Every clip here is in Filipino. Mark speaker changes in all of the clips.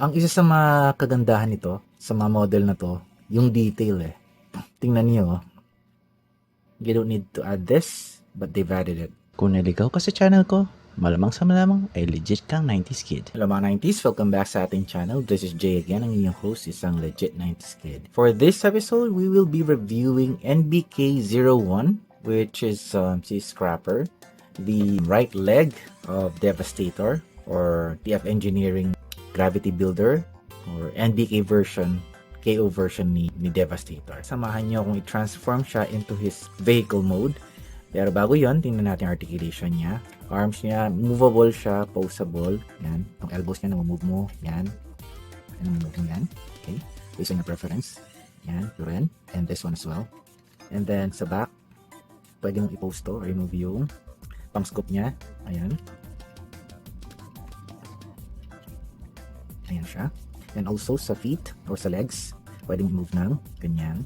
Speaker 1: Ang isa sa mga kagandahan nito, sa mga model na to, yung detail eh. Tingnan niyo, you don't need to add this, but they've added it.
Speaker 2: Kung naligaw ka sa channel ko, malamang sa malamang ay legit kang 90s kid.
Speaker 1: Hello mga 90s, welcome back sa ating channel. This is Jay again, ang inyong host, isang legit 90s kid. For this episode, we will be reviewing NBK-01, which is si Scrapper, the right leg of Devastator, or TF Engineering Gravity Builder, or NBK version, KO version ni Devastator. Samahan niyo kung i-transform siya into his vehicle mode. Pero bago yon, tingnan natin articulation niya. Arms niya, movable siya, poseable. Yan. Yung elbows niya, namumove mo. Yan. Namumove mo yan. Okay. Based on your preference. Yan. Yun rin. And this one as well. And then sa back, pwede mong i-post to or remove yung pang scoop niya. Ayan. Ayan siya. And also sa feet or sa legs, pwede mong move ng ganyan.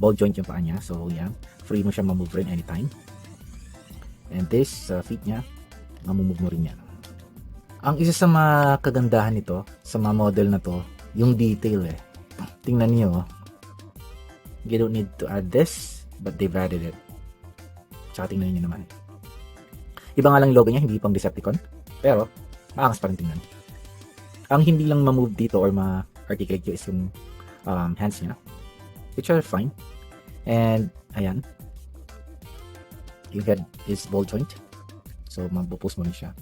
Speaker 1: Ball joint yung paa niya. So yan. Free mo siya ma-move rin anytime. And this feet niya, mamumove mo rin yan. Ang isa sa mga kagandahan nito, sa mga model na to, yung detail eh. Tingnan niyo, you don't need to add this, but they've added it. Tsaka tingnan niyo naman. Iba nga lang yung logo niya, hindi pang Decepticon. Pero, maangas pa rin tingnan. Ang hindi lang ma-move dito or ma-articulate is yung hands niya, which are fine. And, ayan. You get his ball joint. So, mabupost mo rin siya.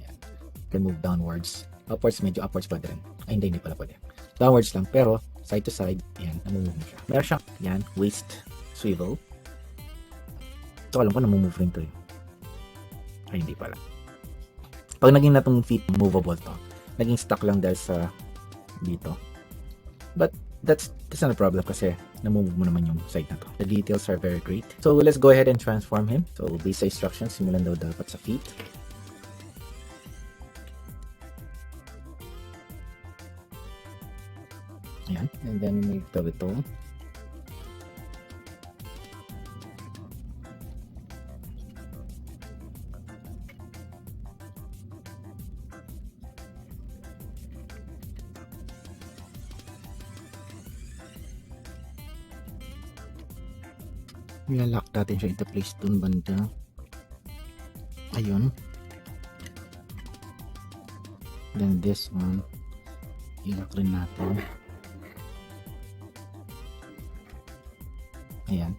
Speaker 1: Ayan. You can move downwards. Upwards, medyo upwards pwede rin. Ay, hindi pala pwede. Downwards lang, pero side to side, ayan, namumove mo siya. Meron siyang, ayan, waist swivel. So, alam ko, namumove rin to eh. Ay, hindi pala. Pag naging na tong feet movable to, naging stuck lang dahil sa dito. But, that's not a problem kasi namumove mo naman yung side na to. The details are very great. So let's go ahead and transform him. So based sa instructions, simulan daw dapat sa feet. Ayan. And then make daw ito. Nilalak natin siya into place dun banda. Ayun. Then this one, ilak rin natin. Ayan.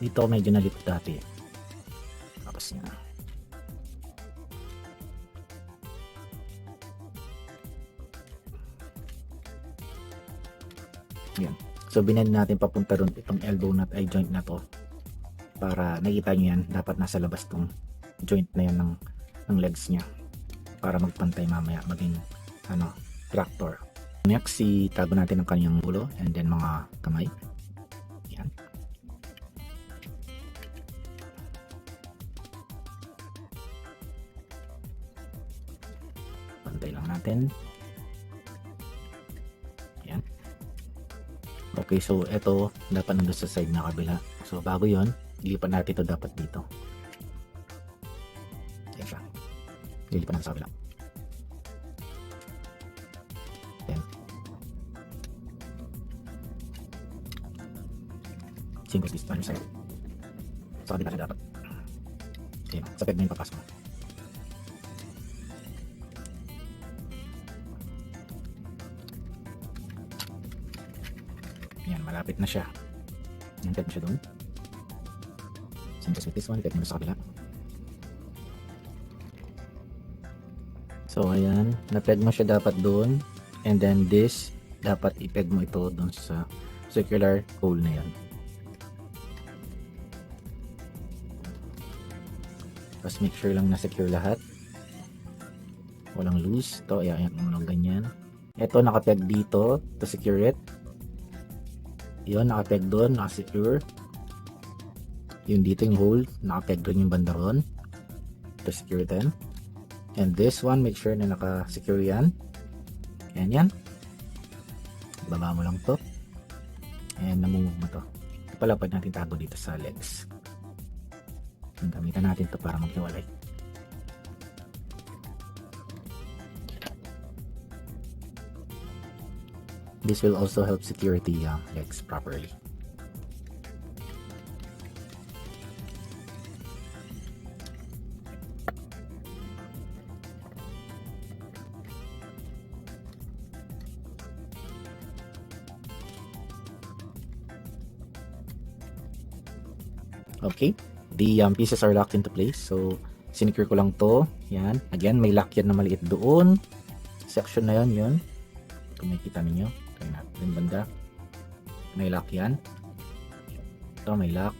Speaker 1: Dito medyo nalito dati. Tapos na. Ayan. So binend natin papunta ron itong elbow nut ay joint na to. Para nakita nyo yan, dapat nasa labas tong joint na yan ng legs niya. Para magpantay mamaya, maging tractor. Next, tago natin ang kanyang ulo and then mga kamay. Yan. Pantay lang natin. Yan. Okay, so ito dapat nandun sa side na kabila. So bago yon, ilipat natin ito dapat dito. Yan siya. Lilipat natin sa kabila. Yan. Single twist pa side. Sa kabila na dapat. Yan. Sa peg na yung papasok mo. Yan, malapit na siya. Yan, peg mo siya doon. Same as with this one, peg mo sa kabila. So, ayan. Na-peg mo siya dapat doon. And then this, dapat i-peg mo ito doon sa circular hole na yan. Tapos make sure lang na-secure lahat. Walang loose. Ito, ayan mo lang ganyan. Ito, nakapeg dito to secure it. Yun, nakapeg doon, nakasecure. Yung dito yung hole, nakapeg doon yung banda ron. To secure them. And this one, make sure na nakasecure yan. Yan yan. Baba mo lang to. And namumove mo to. Ito pala pwede natin tago dito sa legs. Gamitan natin to para maghiwalay. This will also help secure the legs properly. Okay, the pieces are locked into place. So, sinecure ko lang to. Yan. Again, may lock yan na maliit doon. Section na yan, yun. Kung makikita ninyo. Kaya natin banda. May lock yan. Ito may lock.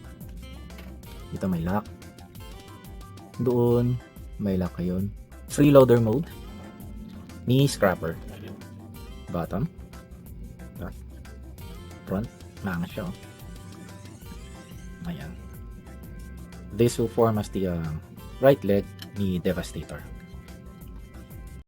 Speaker 1: Dito may lock. Doon, may lock yun. Freeloader mode. Knee scrapper. Bottom. Back. Front. Maangas siya, oh. Ayan. This will form as the right leg ni Devastator.